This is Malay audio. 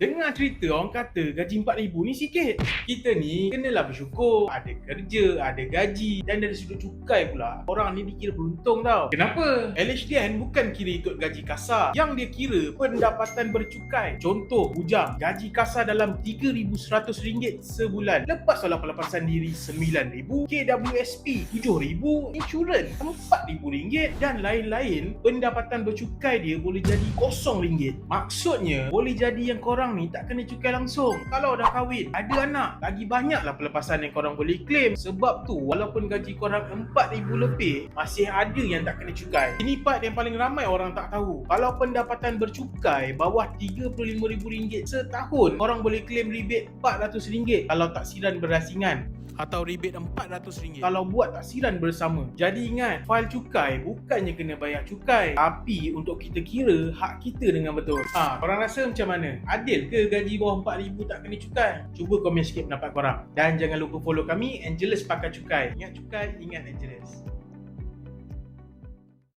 Dengar cerita orang kata gaji RM4,000 ni sikit. Kita ni kenalah bersyukur. Ada kerja, ada gaji. Dan dari sudut cukai pula, orang ni dikira beruntung tau. Kenapa? LHDN bukan kira ikut gaji kasar. Yang dia kira pendapatan bercukai. Contoh, bujang. Gaji kasar dalam RM3,100 sebulan. Lepas solat pelepasan diri RM9,000, KWSP RM7,000, insurans RM4,000 dan lain-lain. Pendapatan bercukai dia boleh jadi RM0. Maksudnya, boleh jadi yang korang ni tak kena cukai langsung. Kalau dah kahwin, ada anak, lagi banyaklah pelepasan yang korang boleh claim. Sebab tu, walaupun gaji korang RM4,000 lebih, masih ada yang tak kena cukai. Ini part yang paling ramai orang tak tahu. Kalau pendapatan bercukai bawah RM35,000 setahun, korang boleh claim rebate RM400 kalau taksiran berasingan, atau rebate RM400 kalau buat taksiran bersama. Jadi ingat, fail cukai bukannya kena bayar cukai, tapi untuk kita kira hak kita dengan betul. Korang rasa macam mana? Adil ke gaji bawah RM4,000 tak kena cukai? Cuba komen sikit pendapat korang. Dan jangan lupa follow kami, Angelus Pakar Cukai. Ingat cukai, ingat Angelus.